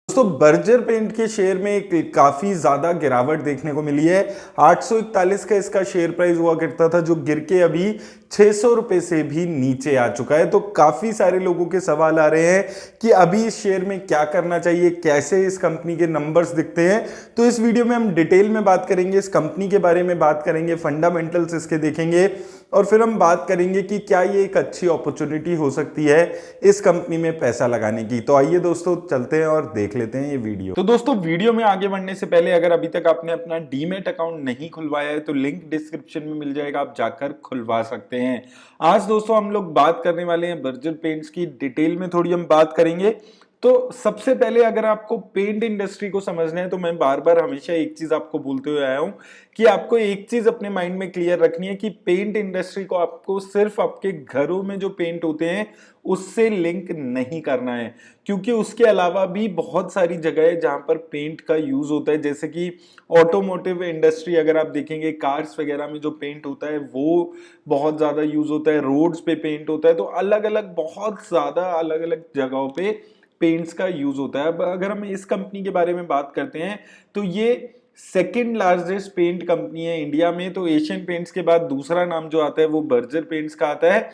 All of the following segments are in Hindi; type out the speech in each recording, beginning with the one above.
दोस्तों बर्जर पेंट के शेयर में एक काफी ज्यादा गिरावट देखने को मिली है। 841 का इसका शेयर प्राइस हुआ करता था, जो गिर के अभी 600 रुपए से भी नीचे आ चुका है। तो काफी सारे लोगों के सवाल आ रहे हैं कि अभी इस शेयर में क्या करना चाहिए, कैसे इस कंपनी के नंबर्स दिखते हैं। तो इस वीडियो में हम डिटेल में बात करेंगे, इस कंपनी के बारे में बात करेंगे, फंडामेंटल्स इसके देखेंगे और फिर हम बात करेंगे कि क्या ये एक अच्छी अपॉर्चुनिटी हो सकती है इस कंपनी में पैसा लगाने की। तो आइए दोस्तों चलते हैं और देख लेते हैं ये वीडियो। तो दोस्तों वीडियो में आगे बढ़ने से पहले अगर अभी तक आपने अपना डीमैट अकाउंट नहीं खुलवाया है तो लिंक डिस्क्रिप्शन में मिल जाएगा, आप जाकर खुलवा सकते हैं। आज दोस्तों हम लोग बात करने वाले हैं बर्जर पेंट्स की, डिटेल में थोड़ी हम बात करेंगे। तो सबसे पहले अगर आपको पेंट इंडस्ट्री को समझना है तो मैं बार बार हमेशा एक चीज आपको बोलते हुए आया हूं कि आपको एक चीज अपने माइंड में क्लियर रखनी है कि पेंट इंडस्ट्री को आपको सिर्फ आपके घरों में जो पेंट होते हैं उससे लिंक नहीं करना है, क्योंकि उसके अलावा भी बहुत सारी जगह है जहां पर पेंट का यूज होता है। जैसे कि ऑटोमोटिव इंडस्ट्री अगर आप देखेंगे, कार्स वगैरह में जो पेंट होता है वो बहुत ज्यादा यूज होता है, रोड्स पे पेंट होता है। तो अलग अलग बहुत ज्यादा अलग अलग जगहों पे पेंट्स का यूज होता है। अब अगर हम इस कंपनी के बारे में बात करते हैं तो ये सेकेंड लार्जेस्ट पेंट कंपनी है इंडिया में। तो एशियन पेंट्स के बाद दूसरा नाम जो आता है वो बर्जर पेंट्स का आता है।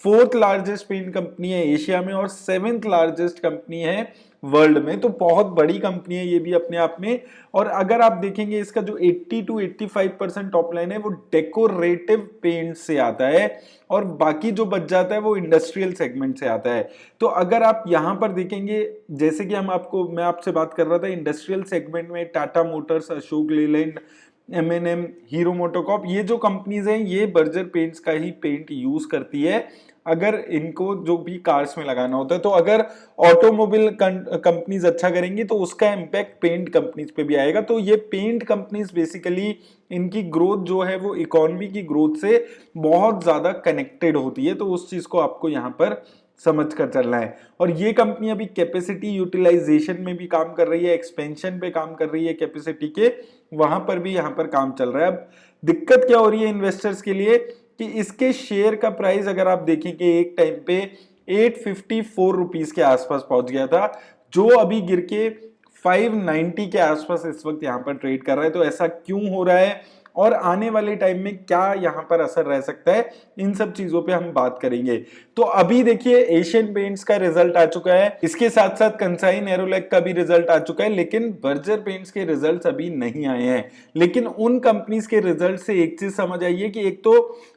फोर्थ लार्जेस्ट पेंट कंपनी है एशिया में और सेवेंथ लार्जेस्ट कंपनी है वर्ल्ड में। तो बहुत बड़ी कंपनी है ये भी अपने आप में। और अगर आप देखेंगे इसका जो 80 to 85% टॉप लाइन है वो डेकोरेटिव पेंट से आता है और बाकी जो बच जाता है वो इंडस्ट्रियल सेगमेंट से आता है। तो अगर आप यहां पर देखेंगे, जैसे कि मैं आपसे बात कर रहा था इंडस्ट्रियल सेगमेंट में Tata Motors, Ashok Leyland, M&M, hero MotoCorp, ये जो कंपनीज हैं ये बर्जर पेंट्स का ही पेंट यूज करती है अगर इनको जो भी कार्स में लगाना होता है। तो अगर ऑटोमोबाइल कंपनीज अच्छा करेंगी तो उसका इम्पैक्ट पेंट कंपनीज पे भी आएगा। तो ये पेंट कंपनीज बेसिकली इनकी ग्रोथ जो है वो इकोनॉमी की ग्रोथ से बहुत ज्यादा कनेक्टेड होती है। तो उस चीज को आपको यहाँ पर समझ कर चलना है। और ये कंपनी अभी कैपेसिटी यूटिलाइजेशन में भी काम कर रही है, एक्सपेंशन पे काम कर रही है कैपेसिटी के, वहां पर भी यहाँ पर काम चल रहा है। अब दिक्कत क्या हो रही है इन्वेस्टर्स के लिए कि इसके शेयर का प्राइस अगर आप देखेंगे एक टाइम पे 854 रुपीज के आसपास पहुंच गया था, जो अभी गिर के 590 के आसपास इस वक्त यहाँ पर ट्रेड कर रहा है। तो ऐसा क्यों हो रहा है और आने वाले टाइम में क्या यहाँ पर असर रह सकता है, इन सब चीजों पे हम बात करेंगे। तो अभी देखिए एशियन पेंट्स का रिजल्ट आ चुका है, इसके साथ साथ कंसाई नेरोलैक का भी रिजल्ट आ चुका है, लेकिन बर्जर पेंट्स के रिजल्ट्स अभी नहीं आए हैं। लेकिन उन कंपनीज के रिजल्ट से एक चीज समझ आई है कि एक तो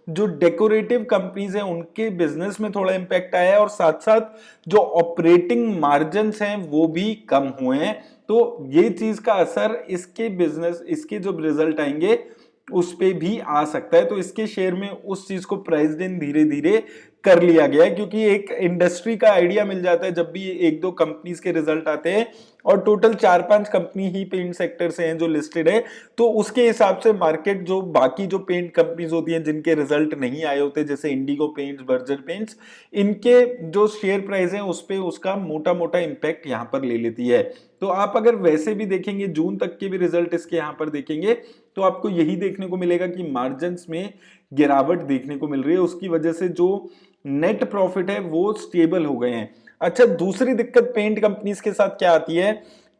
जो डेकोरेटिव कंपनीज हैं उनके बिजनेस में थोड़ा इंपैक्ट आया है और साथ साथ जो ऑपरेटिंग मार्जिन्स हैं वो भी कम हुए हैं। तो ये चीज का असर इसके बिजनेस, इसके जो रिजल्ट आएंगे उस पे भी आ सकता है। तो इसके शेयर में उस चीज को प्राइस दिन धीरे धीरे कर लिया गया है, क्योंकि एक इंडस्ट्री का आइडिया मिल जाता है जब भी एक दो कंपनीज के रिजल्ट आते हैं। और टोटल 4-5 कंपनी ही पेंट सेक्टर से हैं जो लिस्टेड है। तो उसके हिसाब से मार्केट जो बाकी जो पेंट कंपनीज होती हैं जिनके रिजल्ट नहीं आए होते, जैसे इंडिगो पेंट्स, बर्जर पेंट्स, इनके जो शेयर प्राइस है उस पे उसका मोटा मोटा इंपैक्ट यहाँ पर ले लेती है। तो आप अगर वैसे भी देखेंगे, जून तक के भी रिजल्ट इसके यहाँ पर देखेंगे तो आपको यही देखने को मिलेगा कि मार्जिन्स में गिरावट देखने को मिल रही है। उसकी वजह से जो नेट प्रॉफिट है वो स्टेबल हो गए हैं। अच्छा, दूसरी दिक्कत पेंट कंपनीज के साथ क्या आती है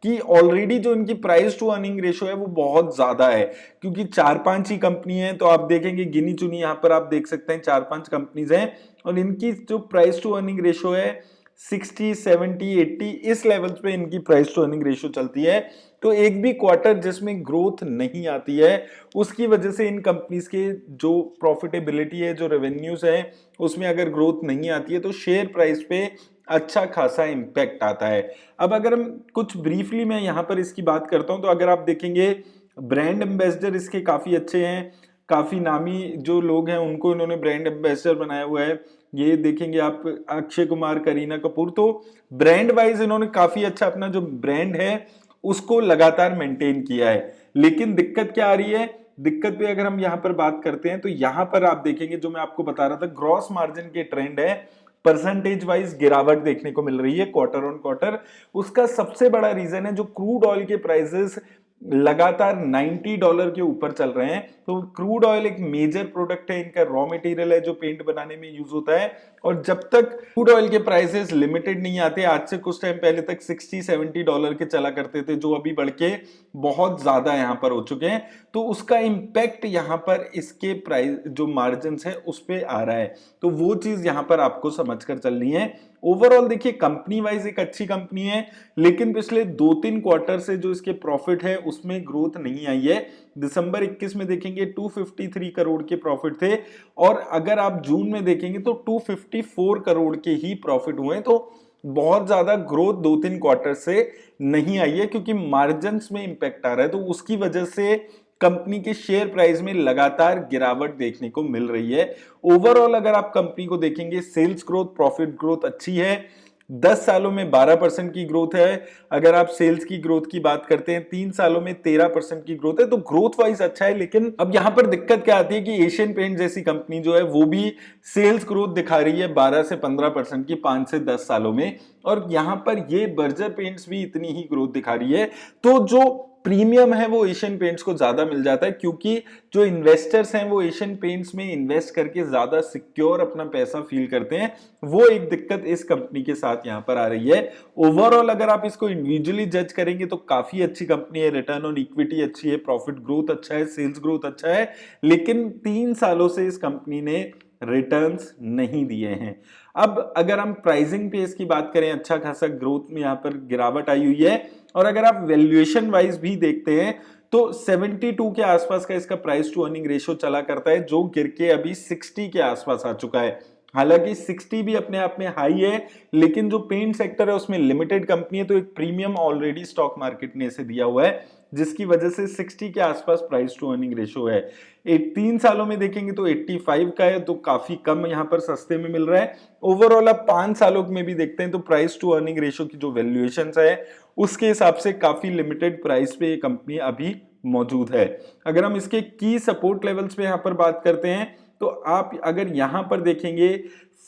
कि ऑलरेडी जो इनकी प्राइस टू अर्निंग रेशियो है वो बहुत ज्यादा है, क्योंकि 4-5 ही कंपनी है। तो आप देखेंगे गिनी चुनी यहाँ पर आप देख सकते हैं 4-5 कंपनीज हैं और इनकी जो प्राइस टू अर्निंग रेशियो है 60, 70, 80 इस लेवल्स पे इनकी प्राइस टू अर्निंग रेशियो चलती है। तो एक भी क्वार्टर जिसमें ग्रोथ नहीं आती है उसकी वजह से इन कंपनीज के जो प्रॉफिटेबिलिटी है, जो रेवेन्यूज है, उसमें अगर ग्रोथ नहीं आती है तो शेयर प्राइस पे अच्छा खासा इंपैक्ट आता है। अब अगर हम कुछ ब्रीफली मैं यहाँ पर इसकी बात करता हूँ तो अगर आप देखेंगे ब्रांड एम्बेसडर इसके काफी अच्छे हैं, काफी नामी जो लोग हैं उनको इन्होंने ब्रांड एम्बेसडर बनाया हुआ है। ये देखेंगे आप अक्षय कुमार, करीना कपूर, तो ब्रांड वाइज इन्होंने काफी अच्छा अपना जो ब्रांड है उसको लगातार मेंटेन किया है। लेकिन दिक्कत क्या आ रही है, दिक्कत पे अगर हम यहाँ पर बात करते हैं तो यहाँ पर आप देखेंगे जो मैं आपको बता रहा था ग्रॉस मार्जिन के ट्रेंड है, परसेंटेज वाइज गिरावट देखने को मिल रही है क्वार्टर ऑन क्वार्टर। उसका सबसे बड़ा रीजन है जो क्रूड ऑयल के प्राइसेस लगातार $90 के ऊपर चल रहे हैं। तो क्रूड ऑयल एक मेजर प्रोडक्ट है, इनका रॉ मटेरियल है जो पेंट बनाने में यूज होता है और जब तक क्रूड ऑयल के प्राइसेस लिमिटेड नहीं आते, आज से कुछ टाइम पहले तक $60-70 के चला करते थे, जो अभी बढ़ के बहुत ज्यादा यहां पर हो चुके हैं, तो उसका इंपैक्ट यहां पर इसके प्राइस जो मार्जिन है उस पे आ रहा है। तो वो चीज यहां पर आपको समझकर चलनी है। ओवरऑल देखिए कंपनी वाइज एक अच्छी कंपनी है, लेकिन पिछले 2-3 क्वार्टर से जो इसके प्रॉफिट है उसमें ग्रोथ नहीं आई है। दिसंबर 21 में देखेंगे 253 करोड़ के प्रॉफिट थे, और अगर आप जून में देखेंगे तो 254 करोड़ के ही प्रॉफिट हुए। तो बहुत ज्यादा ग्रोथ 2-3 क्वार्टर से नहीं आई है, क्योंकि मार्जिन में इंपैक्ट आ रहा है। तो उसकी वजह से कंपनी के शेयर प्राइस में लगातार गिरावट देखने को मिल रही है। ओवरऑल अगर आप कंपनी को देखेंगे, सेल्स ग्रोथ, प्रॉफिट ग्रोथ अच्छी है। 10 सालों में 12% की ग्रोथ है। अगर आप सेल्स की ग्रोथ की बात करते हैं, 3 सालों में 13% की ग्रोथ है। तो ग्रोथ वाइज अच्छा है, लेकिन अब यहां पर दिक्कत क्या आती है कि एशियन पेंट जैसी कंपनी जो है वो भी सेल्स ग्रोथ दिखा रही है 12 से 15% की 5 से 10 सालों में, और यहां पर ये बर्जर पेंट्स भी इतनी ही ग्रोथ दिखा रही है। तो जो प्रीमियम है वो एशियन पेंट्स को ज्यादा मिल जाता है, क्योंकि जो इन्वेस्टर्स हैं वो एशियन पेंट्स में इन्वेस्ट करके ज्यादा सिक्योर अपना पैसा फील करते हैं। वो एक दिक्कत इस कंपनी के साथ यहां पर आ रही है। ओवरऑल अगर आप इसको इंडिविजुअली जज करेंगे तो काफी अच्छी कंपनी है, रिटर्न ऑन इक्विटी अच्छी है, प्रॉफिट ग्रोथ अच्छा है, सेल्स ग्रोथ अच्छा है, लेकिन 3 सालों से इस कंपनी ने रिटर्न्स नहीं दिए हैं। अब अगर हम प्राइसिंग पे इसकी बात करें, अच्छा खासा ग्रोथ में यहां पर गिरावट आई हुई है, और अगर आप वैल्यूएशन वाइज भी देखते हैं तो 72 के आसपास का इसका प्राइस टू अर्निंग रेशियो चला करता है, जो गिर के अभी 60 के आसपास आ चुका है। हालांकि 60 भी अपने आप में हाई है, लेकिन जो पेंट सेक्टर है उसमें लिमिटेड कंपनी है, तो एक प्रीमियम ऑलरेडी स्टॉक मार्केट ने इसे दिया हुआ है, जिसकी वजह से 60 के आसपास प्राइस टू अर्निंग रेशियो है। 3 सालों में देखेंगे तो 85 का है, तो काफी कम यहां पर सस्ते में मिल रहा है। ओवरऑल अब 5 सालों में भी देखते हैं तो प्राइस टू अर्निंग रेशियो की जो वैल्यूएशन है उसके हिसाब से काफी लिमिटेड प्राइस पे ये कंपनी अभी मौजूद है। अगर हम इसके की सपोर्ट लेवल्स पे यहां पर बात करते हैं, तो आप अगर यहां पर देखेंगे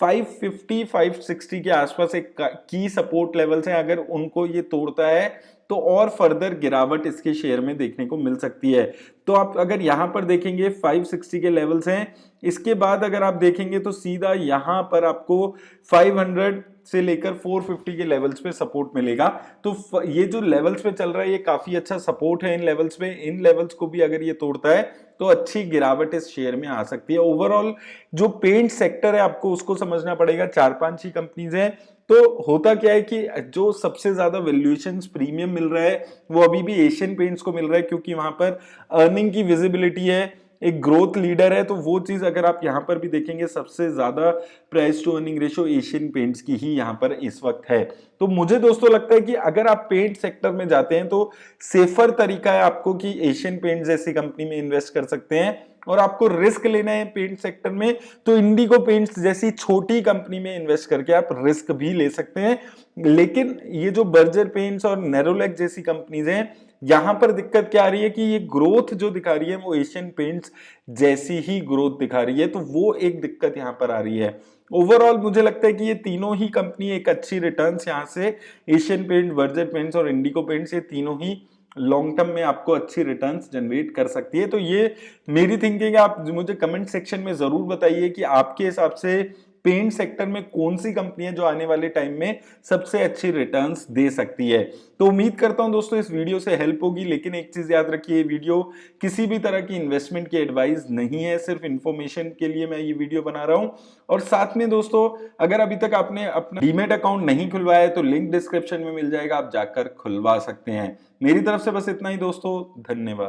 550-560 के आसपास एक की सपोर्ट लेवल्स हैं, अगर उनको ये तोड़ता है तो और फर्दर गिरावट इसके शेयर में देखने को मिल सकती है। तो आप अगर यहां पर देखेंगे 560 के लेवल्स हैं, इसके बाद अगर आप देखेंगे तो सीधा यहां पर आपको 500 से लेकर 450 के लेवल्स पे सपोर्ट मिलेगा। तो ये जो लेवल्स पे चल रहा है ये काफी अच्छा सपोर्ट है इन लेवल्स पे। इन लेवल्स को भी अगर ये तोड़ता है तो अच्छी गिरावट इस शेयर में आ सकती है। ओवरऑल जो पेंट सेक्टर है आपको उसको समझना पड़ेगा, 4-5 ही कंपनीज हैं। तो होता क्या है कि जो सबसे ज्यादा वैल्यूएशन प्रीमियम मिल रहा है वो अभी भी एशियन पेंट्स को मिल रहा है, क्योंकि वहां पर अर्निंग की विजिबिलिटी है, एक ग्रोथ लीडर है। तो वो चीज अगर आप यहां पर भी देखेंगे, सबसे ज्यादा price to earning ratio Asian Paints की ही यहां पर इस वक्त है। तो मुझे दोस्तों लगता है कि अगर आप पेंट सेक्टर में जाते हैं तो सेफर तरीका है आपको कि एशियन पेंट जैसी कंपनी में इन्वेस्ट कर सकते हैं, और आपको रिस्क लेना है पेंट सेक्टर में तो इंडिगो पेंट्स जैसी छोटी कंपनी में इन्वेस्ट करके आप रिस्क भी ले सकते हैं। लेकिन ये जो बर्जर पेंट्स और नेरोलैक जैसी कंपनीज हैं, यहां पर दिक्कत क्या आ रही है कि ये ग्रोथ जो दिखा रही है वो एशियन पेंट्स जैसी ही ग्रोथ दिखा रही है। तो वो एक दिक्कत यहां पर आ रही है। ओवरऑल मुझे लगता है कि ये तीनों ही कंपनी एक अच्छी रिटर्न्स यहां से, एशियन पेंट, बर्जर पेंट्स और इंडिगो पेंट्स, ये तीनों ही लॉन्ग टर्म में आपको अच्छी रिटर्न्स जनरेट कर सकती है। तो ये मेरी थिंकिंग है। आप मुझे कमेंट सेक्शन में जरूर बताइए कि आपके हिसाब से पेंट सेक्टर में कौन सी कंपनी है जो आने वाले टाइम में सबसे अच्छी रिटर्न्स दे सकती है। तो उम्मीद करता हूं दोस्तों इस वीडियो से हेल्प होगी, लेकिन एक चीज याद रखिए, वीडियो किसी भी तरह की इन्वेस्टमेंट की एडवाइस नहीं है, सिर्फ इन्फॉर्मेशन के लिए मैं ये वीडियो बना रहा हूं। और साथ में दोस्तों, अगर अभी तक आपने अपना डीमैट अकाउंट नहीं खुलवाया है तो लिंक डिस्क्रिप्शन में मिल जाएगा, आप जाकर खुलवा सकते हैं। मेरी तरफ से बस इतना ही दोस्तों, धन्यवाद।